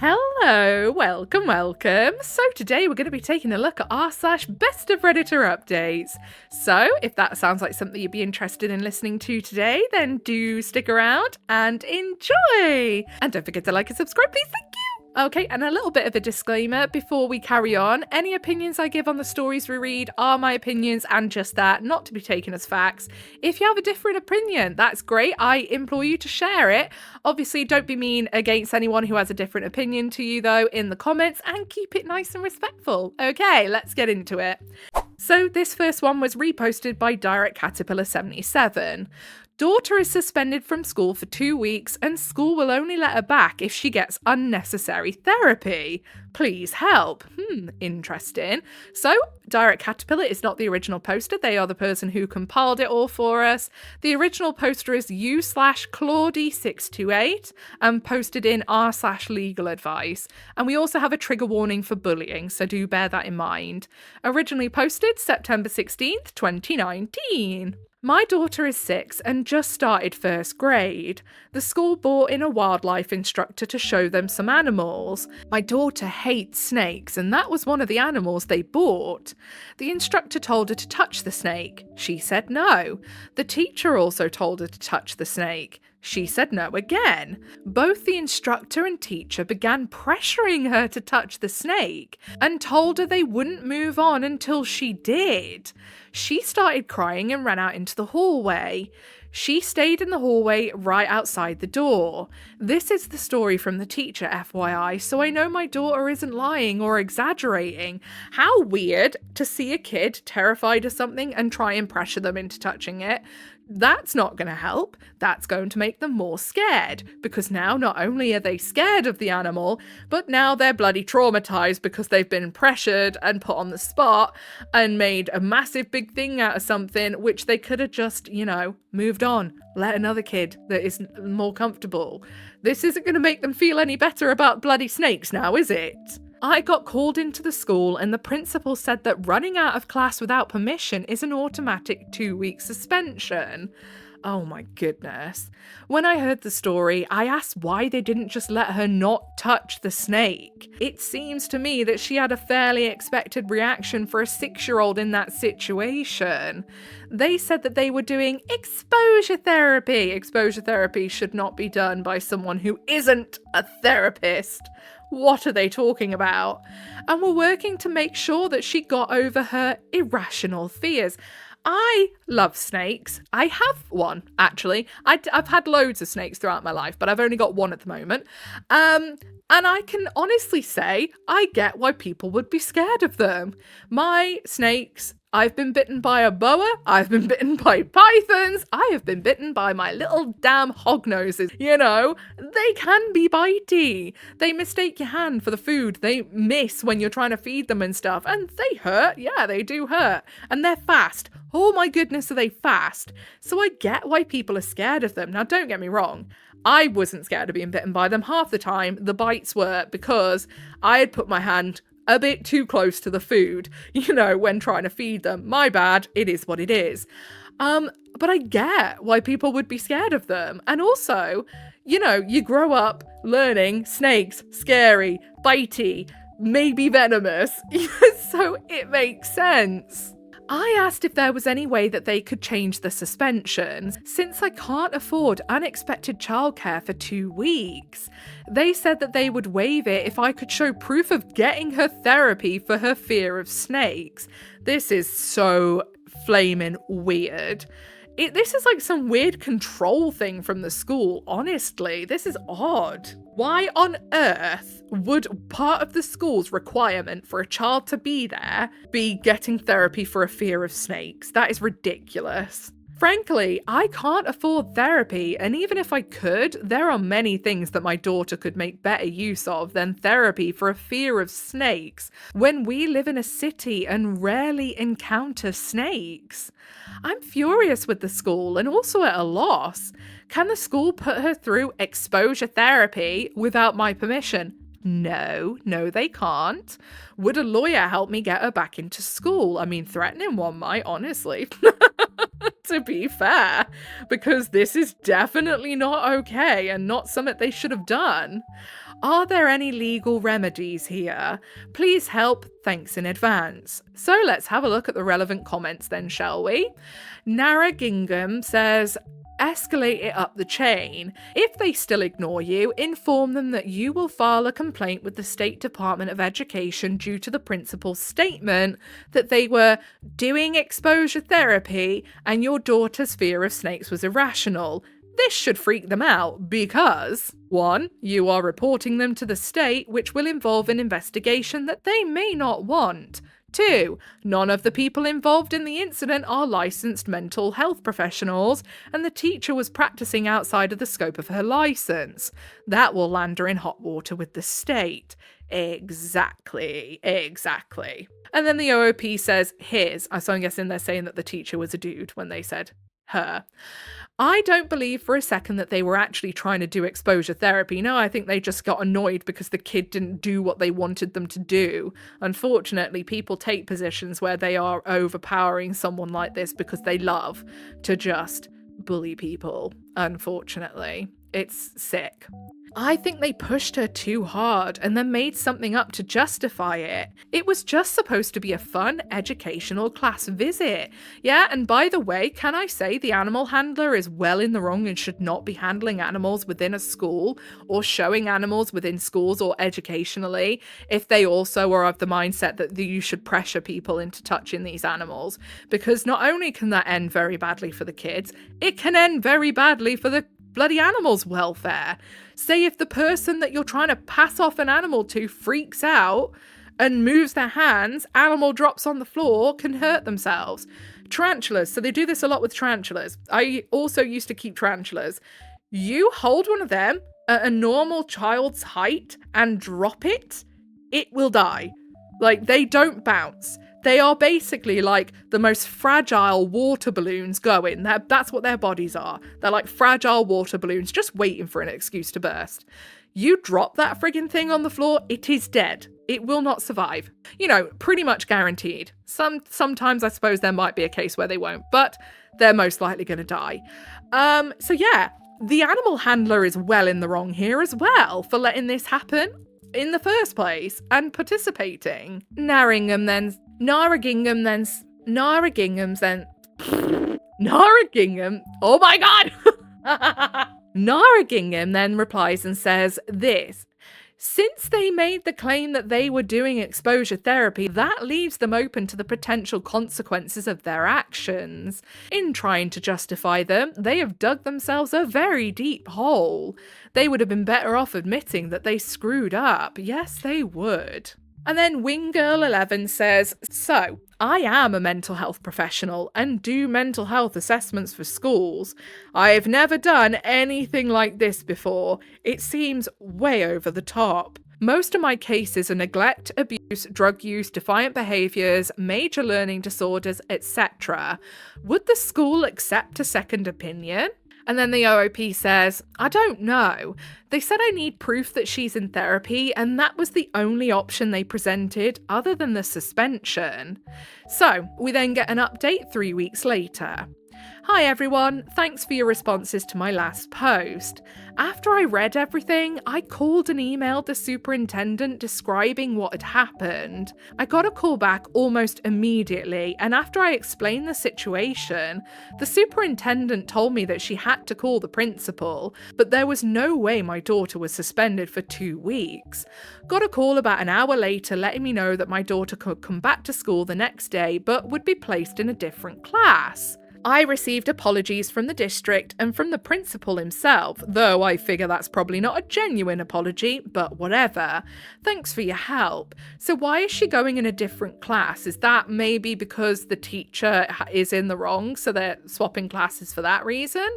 Hello, welcome. So today we're going to be taking a look at r/best of Redditor updates. So if that sounds like something you'd be interested in listening to today, then do stick around and enjoy. And don't forget to like and subscribe, please. Thank you. Okay, and a little bit of a disclaimer before we carry on. Any opinions I give on the stories we read are my opinions and just that, not to be taken as facts. If you have a different opinion, that's great. I implore you to share it. Obviously, don't be mean against anyone who has a different opinion to you, though, in the comments, and keep it nice and respectful. Okay, let's get into it. So this first one was reposted by Direct Caterpillar 77. Daughter is suspended from school for 2 weeks and school will only let her back if she gets unnecessary therapy. Please help. Interesting. So, Direct Caterpillar is not the original poster. They are the person who compiled it all for us. The original poster is u/Claudie628 and posted in r/legal advice. And we also have a trigger warning for bullying, so do bear that in mind. Originally posted September 16th, 2019. My daughter is 6 and just started first grade. The school brought in a wildlife instructor to show them some animals. My daughter hates snakes and that was one of the animals they bought. The instructor told her to touch the snake. She said no. The teacher also told her to touch the snake. She said no again. Both the instructor and teacher began pressuring her to touch the snake and told her they wouldn't move on until she did. She started crying and ran out into the hallway. She stayed in the hallway right outside the door. This is the story from the teacher, FYI, so I know my daughter isn't lying or exaggerating. How weird to see a kid terrified of something and try and pressure them into touching it. That's not going to help. That's going to make them more scared, because now not only are they scared of the animal, but now they're bloody traumatized because they've been pressured and put on the spot and made a massive big thing out of something which they could have just, moved on. Let another kid that is more comfortable. This isn't going to make them feel any better about bloody snakes now, is it? I got called into the school and the principal said that running out of class without permission is an automatic 2-week suspension. Oh my goodness. When I heard the story, I asked why they didn't just let her not touch the snake. It seems to me that she had a fairly expected reaction for a 6-year-old in that situation. They said that they were doing exposure therapy. Exposure therapy should not be done by someone who isn't a therapist. What are they talking about? And were working to make sure that she got over her irrational fears. I love snakes. I have one, actually. I've had loads of snakes throughout my life, but I've only got one at the moment. And I can honestly say I get why people would be scared of them. My snakes, I've been bitten by a boa, I've been bitten by pythons, I have been bitten by my little damn hognoses. They can be bitey. They mistake your hand for the food. They miss when you're trying to feed them and stuff, and they hurt. Yeah, they do hurt. And they're fast. Oh my goodness, are they fast? So I get why people are scared of them. Now, don't get me wrong. I wasn't scared of being bitten by them. Half the time, the bites were because I had put my hand a bit too close to the food, when trying to feed them. My bad, it is what it is. But I get why people would be scared of them. And also, you grow up learning snakes, scary, bitey, maybe venomous, so it makes sense. I asked if there was any way that they could change the suspensions, since I can't afford unexpected childcare for 2 weeks. They said that they would waive it if I could show proof of getting her therapy for her fear of snakes. This is so flaming weird. This is like some weird control thing from the school, honestly. This is odd. Why on earth would part of the school's requirement for a child to be there be getting therapy for a fear of snakes? That is ridiculous. Frankly, I can't afford therapy, and even if I could, there are many things that my daughter could make better use of than therapy for a fear of snakes, when we live in a city and rarely encounter snakes. I'm furious with the school and also at a loss. Can the school put her through exposure therapy without my permission? No, they can't. Would a lawyer help me get her back into school? I mean, threatening one might, honestly. To be fair, because this is definitely not okay and not something they should have done. Are there any legal remedies here? Please help, thanks in advance. So let's have a look at the relevant comments then, shall we? Nara Gingham says, escalate it up the chain. If they still ignore you, inform them that you will file a complaint with the State Department of Education due to the principal's statement that they were doing exposure therapy and your daughter's fear of snakes was irrational. This should freak them out because 1. You are reporting them to the state, which will involve an investigation that they may not want. 2. None of the people involved in the incident are licensed mental health professionals, and the teacher was practicing outside of the scope of her license. That will land her in hot water with the state. Exactly. And then the OOP says his. So I'm guessing they're saying that the teacher was a dude when they said her. I don't believe for a second that they were actually trying to do exposure therapy. No, I think they just got annoyed because the kid didn't do what they wanted them to do. Unfortunately, people take positions where they are overpowering someone like this because they love to just bully people. Unfortunately, it's sick. I think they pushed her too hard and then made something up to justify it. It was just supposed to be a fun, educational class visit. Yeah, and by the way, can I say the animal handler is well in the wrong and should not be handling animals within a school or showing animals within schools or educationally if they also are of the mindset that you should pressure people into touching these animals. Because not only can that end very badly for the kids, it can end very badly for the bloody animals' welfare. Say if the person that you're trying to pass off an animal to freaks out and moves their hands, animal drops on the floor, can hurt themselves. Tarantulas, so they do this a lot with tarantulas. I also used to keep tarantulas. You hold one of them at a normal child's height and drop it, it will die. Like, they don't bounce. They are basically like the most fragile water balloons going. That's what their bodies are. They're like fragile water balloons just waiting for an excuse to burst. You drop that friggin' thing on the floor, it is dead. It will not survive. You know, pretty much guaranteed. Sometimes I suppose there might be a case where they won't, but they're most likely going to die. So yeah, the animal handler is well in the wrong here as well for letting this happen in the first place and participating. Nara Gingham, oh my god! Nara Gingham then replies and says this. Since they made the claim that they were doing exposure therapy, that leaves them open to the potential consequences of their actions. In trying to justify them, they have dug themselves a very deep hole. They would have been better off admitting that they screwed up. Yes, they would. And then Wingirl11 says, so, I am a mental health professional and do mental health assessments for schools. I have never done anything like this before. It seems way over the top. Most of my cases are neglect, abuse, drug use, defiant behaviours, major learning disorders, etc. Would the school accept a second opinion? And then the OOP says, I don't know. They said I need proof that she's in therapy, and that was the only option they presented other than the suspension. So we then get an update 3 weeks later. Hi everyone, thanks for your responses to my last post. After I read everything, I called and emailed the superintendent describing what had happened. I got a call back almost immediately, and after I explained the situation, the superintendent told me that she had to call the principal, but there was no way my daughter was suspended for 2 weeks. Got a call about an hour later letting me know that my daughter could come back to school the next day, but would be placed in a different class. I received apologies from the district and from the principal himself, though I figure that's probably not a genuine apology, but whatever. Thanks for your help. So why is she going in a different class? Is that maybe because the teacher is in the wrong, so they're swapping classes for that reason?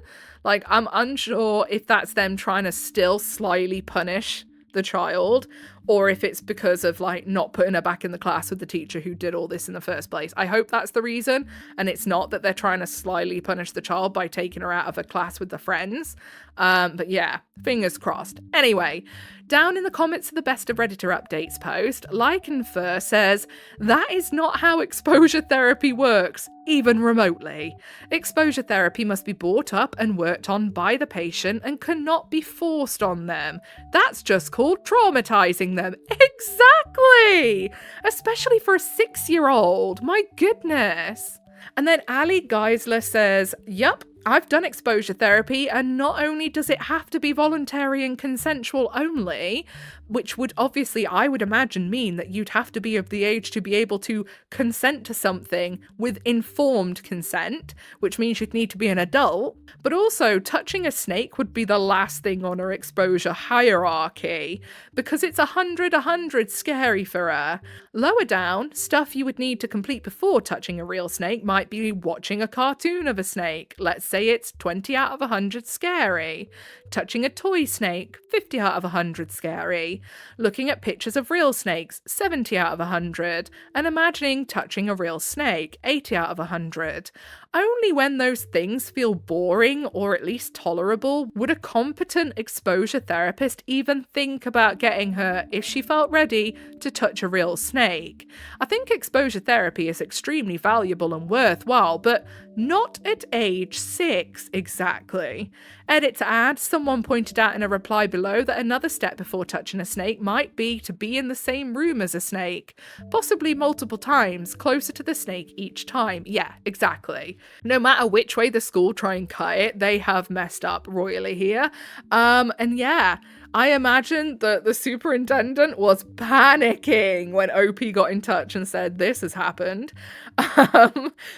Like, I'm unsure if that's them trying to still slyly punish the child, or if it's because of like not putting her back in the class with the teacher who did all this in the first place. I hope that's the reason, and it's not that they're trying to slyly punish the child by taking her out of a class with the friends. But yeah, fingers crossed. Anyway, down in the comments of the Best of Redditor Updates post, Like and Fur says, that is not how exposure therapy works. even remotely. Exposure therapy must be brought up and worked on by the patient and cannot be forced on them. That's just called traumatizing them. Exactly! Especially for a 6-year-old. My goodness. And then Ali Geisler says, yup, I've done exposure therapy, and not only does it have to be voluntary and consensual only, which would obviously, I would imagine, mean that you'd have to be of the age to be able to consent to something with informed consent, which means you'd need to be an adult, but also touching a snake would be the last thing on her exposure hierarchy, because it's 100 scary for her. Lower down, stuff you would need to complete before touching a real snake might be watching a cartoon of a snake. Let's say it's 20 out of 100 scary. Touching a toy snake, 50 out of 100 scary. Looking at pictures of real snakes, 70 out of 100. And imagining touching a real snake, 80 out of 100. Only when those things feel boring or at least tolerable would a competent exposure therapist even think about getting her, if she felt ready, to touch a real snake. I think exposure therapy is extremely valuable and worthwhile, but not at age 6 exactly. Edit to add, someone pointed out in a reply below that another step before touching a snake might be to be in the same room as a snake, possibly multiple times, closer to the snake each time. Yeah, exactly. No matter which way the school try and cut it, they have messed up royally here. And yeah, I imagine that the superintendent was panicking when OP got in touch and said this has happened,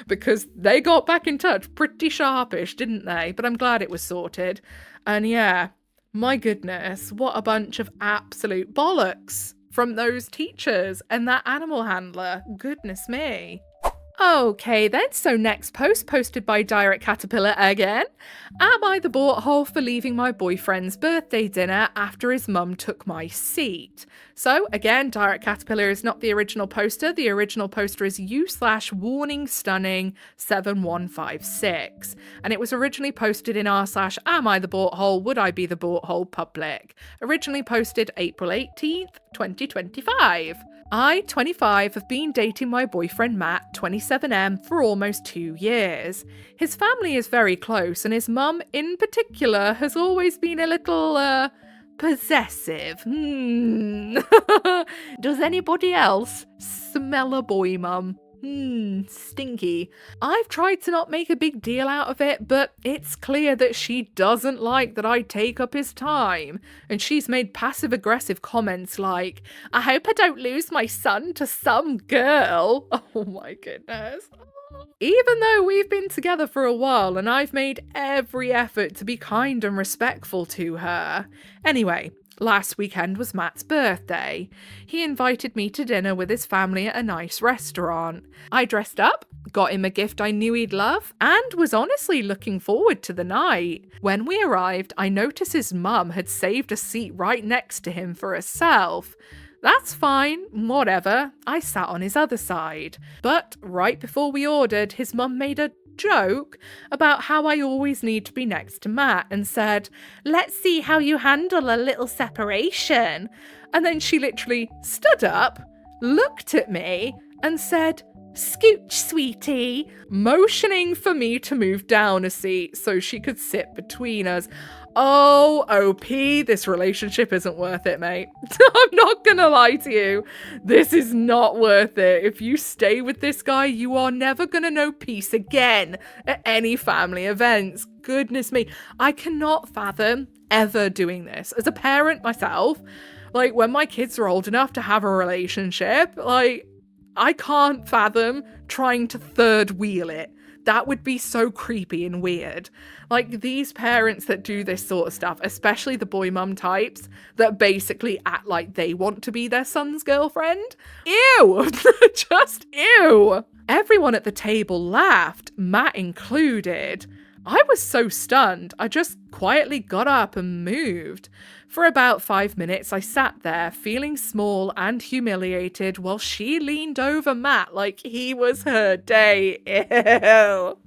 because they got back in touch pretty sharpish, didn't they? But I'm glad it was sorted. And yeah, my goodness, what a bunch of absolute bollocks from those teachers and that animal handler. Goodness me. Okay then, so next post posted by Direct Caterpillar again. Am I the butthole for leaving my boyfriend's birthday dinner after his mum took my seat? So again, Direct Caterpillar is not the original poster. The original poster is u/warning stunning 7156. And it was originally posted in r/am I the butthole, would I be the butthole public. Originally posted April 18th, 2025. I, 25, have been dating my boyfriend Matt, 27M, for almost 2 years. His family is very close, and his mum, in particular, has always been a little, possessive. Does anybody else smell a boy mum? Stinky. I've tried to not make a big deal out of it, but it's clear that she doesn't like that I take up his time. And she's made passive-aggressive comments like, I hope I don't lose my son to some girl. Oh my goodness. Even though we've been together for a while and I've made every effort to be kind and respectful to her. Anyway, last weekend was Matt's birthday. He invited me to dinner with his family at a nice restaurant. I dressed up, got him a gift I knew he'd love, and was honestly looking forward to the night. When we arrived, I noticed his mum had saved a seat right next to him for herself. That's fine, whatever. I sat on his other side. But right before we ordered, his mum made a joke about how I always need to be next to Matt and said, let's see how you handle a little separation. And then she literally stood up, looked at me and said, scooch, sweetie, motioning for me to move down a seat so she could sit between us. Oh, OP, this relationship isn't worth it, mate. I'm not gonna lie to you. This is not worth it. If you stay with this guy, you are never gonna know peace again at any family events. Goodness me. I cannot fathom ever doing this. As a parent myself, like when my kids are old enough to have a relationship, like I can't fathom trying to third wheel it. That would be so creepy and weird. Like these parents that do this sort of stuff, especially the boy mum types that basically act like they want to be their son's girlfriend. Ew! Just ew! Everyone at the table laughed, Matt included. I was so stunned, I just quietly got up and moved. For about 5 minutes, I sat there, feeling small and humiliated, while she leaned over Matt like he was her day. Ew.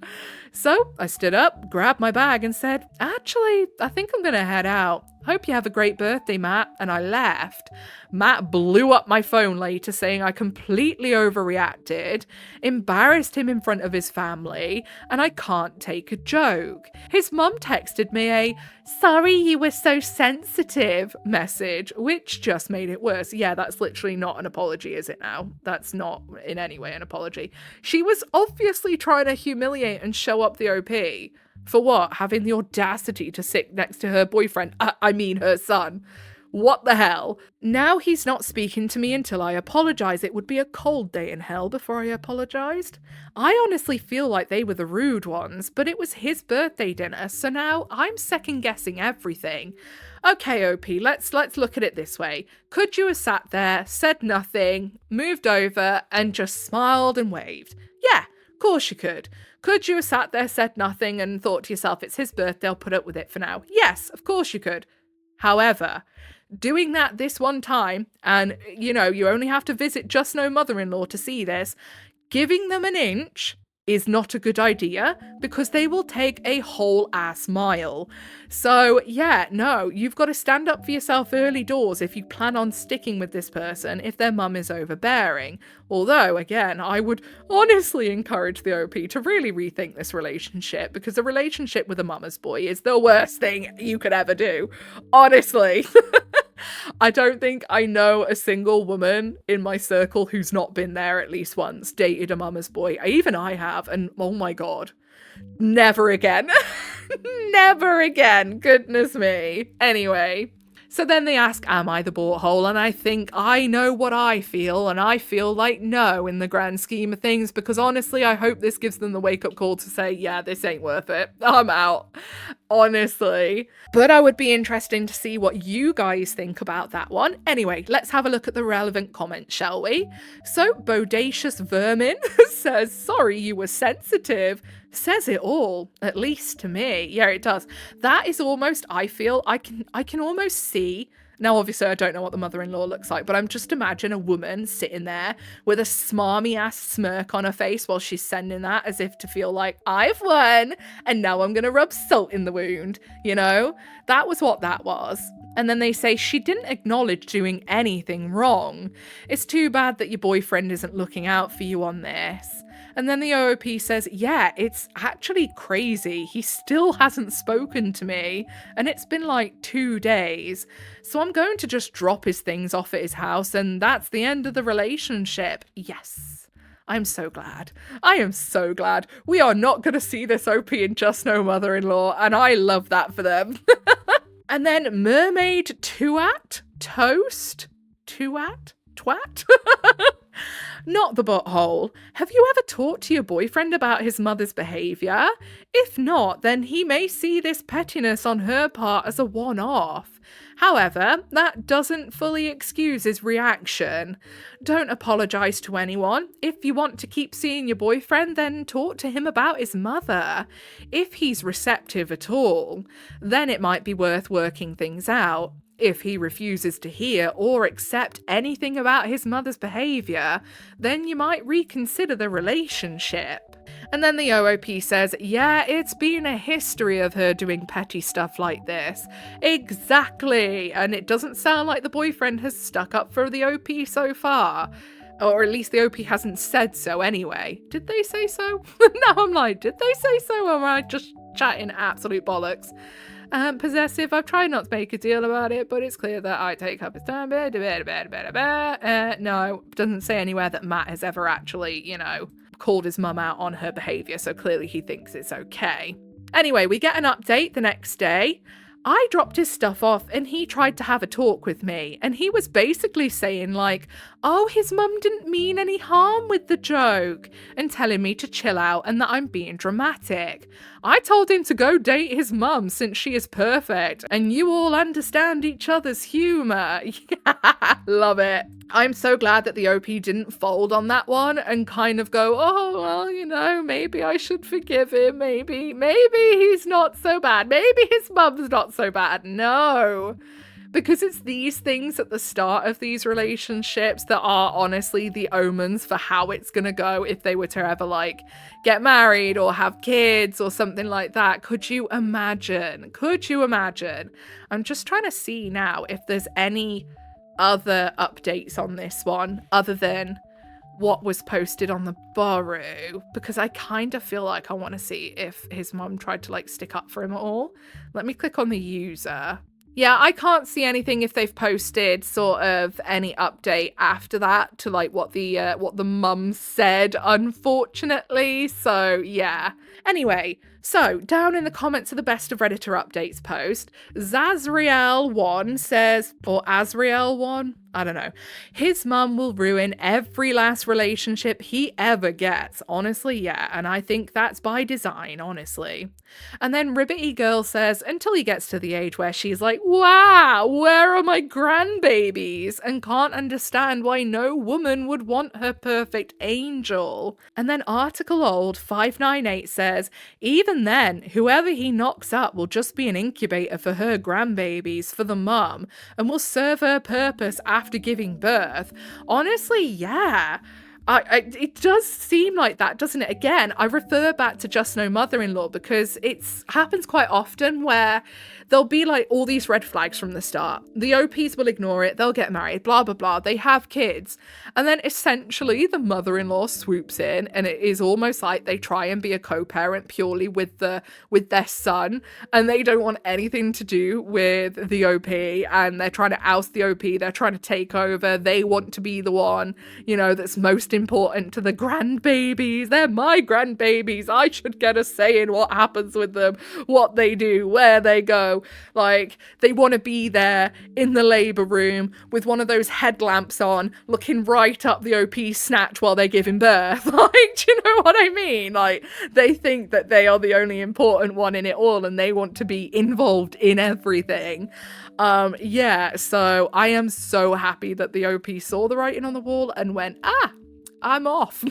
So I stood up, grabbed my bag, and said, actually, I think I'm gonna head out. Hope you have a great birthday, Matt. And I left. Matt blew up my phone later saying I completely overreacted, embarrassed him in front of his family, and I can't take a joke. His mum texted me a "sorry you were so sensitive" message, which just made it worse. Yeah, that's literally not an apology, is it now? That's not in any way an apology. She was obviously trying to humiliate and show up the OP. For what? Having the audacity to sit next to her boyfriend. I mean her son. What the hell? Now he's not speaking to me until I apologise. It would be a cold day in hell before I apologised. I honestly feel like they were the rude ones, but it was his birthday dinner, so now I'm second guessing everything. Okay, OP, let's look at it this way. Could you have sat there, said nothing, moved over, and just smiled and waved? Yeah, of course you could. Could you have sat there, said nothing, and thought to yourself, it's his birthday, I'll put up with it for now? Yes, of course you could. However, doing that this one time, and, you only have to visit Just No Mother-in-Law to see this, giving them an inch is not a good idea because they will take a whole ass mile. So yeah, no, you've got to stand up for yourself early doors if you plan on sticking with this person if their mum is overbearing. Although, again, I would honestly encourage the OP to really rethink this relationship because a relationship with a mama's boy is the worst thing you could ever do. Honestly. I don't think I know a single woman in my circle who's not been there at least once, dated a mama's boy. Even I have, and oh my god. Never again. Never again. Goodness me. Anyway. So then they ask, am I the butthole? And I think I know what I feel, and I feel like no in the grand scheme of things, because honestly, I hope this gives them the wake-up call to say, yeah, this ain't worth it. I'm out. Honestly. But I would be interested to see what you guys think about that one. Anyway, let's have a look at the relevant comments, shall we? So, Bodacious Vermin says, sorry you were sensitive. Says it all, at least to me. Yeah, it does. That is almost, I feel, I can almost see. Now, obviously, I don't know what the mother-in-law looks like, but I'm just imagine a woman sitting there with a smarmy-ass smirk on her face while she's sending that as if to feel like, I've won, and now I'm going to rub salt in the wound, That was what that was. And then they say she didn't acknowledge doing anything wrong. It's too bad that your boyfriend isn't looking out for you on this. And then the OOP says, yeah, it's actually crazy. He still hasn't spoken to me. And it's been like 2 days. So I'm going to just drop his things off at his house. And that's the end of the relationship. Yes. I'm so glad. I am so glad. We are not going to see this OP in Just No Mother-in-Law. And I love that for them. And then Mermaid Tuat? Toast? Tuat? Twat? Not the butthole. Have you ever talked to your boyfriend about his mother's behaviour? If not, then he may see this pettiness on her part as a one-off. However, that doesn't fully excuse his reaction. Don't apologise to anyone. If you want to keep seeing your boyfriend, then talk to him about his mother. If he's receptive at all, then it might be worth working things out. If he refuses to hear or accept anything about his mother's behaviour, then you might reconsider the relationship. And then the OOP says, yeah, it's been a history of her doing petty stuff like this. Exactly. And it doesn't sound like the boyfriend has stuck up for the OP so far. Or at least the OP hasn't said so anyway. Did they say so? Now I'm like, did they say so? Or am I just chatting absolute bollocks? Possessive, I've tried not to make a deal about it, but it's clear that I take up his time. No, doesn't say anywhere that Matt has ever actually, called his mum out on her behaviour, so clearly he thinks it's okay. Anyway, we get an update the next day. I dropped his stuff off and he tried to have a talk with me, and he was basically saying like, oh, his mum didn't mean any harm with the joke, and telling me to chill out and that I'm being dramatic. I told him to go date his mum since she is perfect and you all understand each other's humour. Love it. I'm so glad that the OP didn't fold on that one and kind of go, oh, well, maybe I should forgive him. Maybe he's not so bad. Maybe his mum's not so bad. No. Because it's these things at the start of these relationships that are honestly the omens for how it's gonna go if they were to ever like get married or have kids or something like that. Could you imagine? Could you imagine? I'm just trying to see now if there's any other updates on this one other than what was posted on the Baru, because I kind of feel like I want to see if his mum tried to like stick up for him at all. Let me click on the user. Yeah, I can't see anything if they've posted sort of any update after that to like what the mum said, unfortunately. So yeah. Anyway, so down in the comments of the Best of Redditor Updates post, Zazriel1 says, or Azriel1, I don't know, his mum will ruin every last relationship he ever gets. Honestly, yeah, and I think that's by design, honestly. And then Ribbity Girl says, until he gets to the age where she's like, wow, where are my grandbabies? And can't understand why no woman would want her perfect angel. And then Article Old 598 says, even then, whoever he knocks up will just be an incubator for her grandbabies, for the mum, and will serve her purpose after giving birth. Honestly, yeah. It does seem like that, doesn't it? Again, I refer back to Just No Mother-in-Law because it happens quite often where there'll be like all these red flags from the start. The OPs will ignore it, they'll get married, blah, blah, blah. They have kids. And then essentially the mother-in-law swoops in and it is almost like they try and be a co-parent purely with their son, and they don't want anything to do with the OP, and they're trying to oust the OP, they're trying to take over, they want to be the one, that's most important to the grandbabies. They're my grandbabies. I should get a say in what happens with them, what they do, where they go. Like, they want to be there in the labour room with one of those headlamps on, looking right up the OP's snatch while they're giving birth. Like, do you know what I mean? Like, they think that they are the only important one in it all, and they want to be involved in everything. Yeah, so I am so happy that the OP saw the writing on the wall and went, I'm off.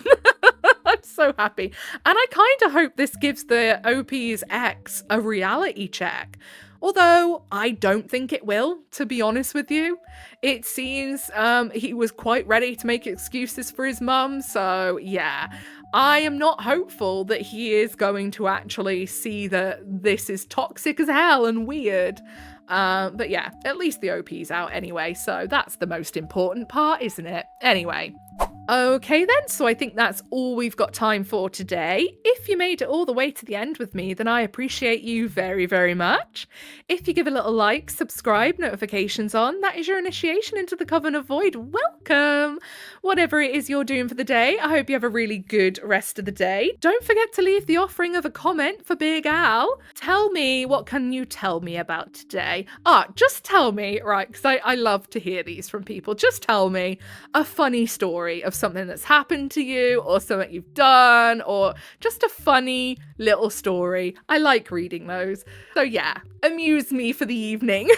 I'm so happy. And I kind of hope this gives the OP's ex a reality check. Although I don't think it will, to be honest with you. It seems he was quite ready to make excuses for his mum. So yeah, I am not hopeful that he is going to actually see that this is toxic as hell and weird. But yeah, at least the OP's out anyway. So that's the most important part, isn't it? Anyway. Okay then, so I think that's all we've got time for today. If you made it all the way to the end with me, then I appreciate you very, very much. If you give a little like, subscribe, notifications on, that is your initiation into the Coven of Void. Welcome! Whatever it is you're doing for the day, I hope you have a really good rest of the day. Don't forget to leave the offering of a comment for Big Al. Tell me, what can you tell me about today? Just tell me, right, because I love to hear these from people. Just tell me a funny story of something that's happened to you or something you've done, or just a funny little story. I like reading those. So yeah, amuse me for the evening.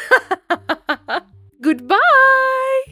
Goodbye!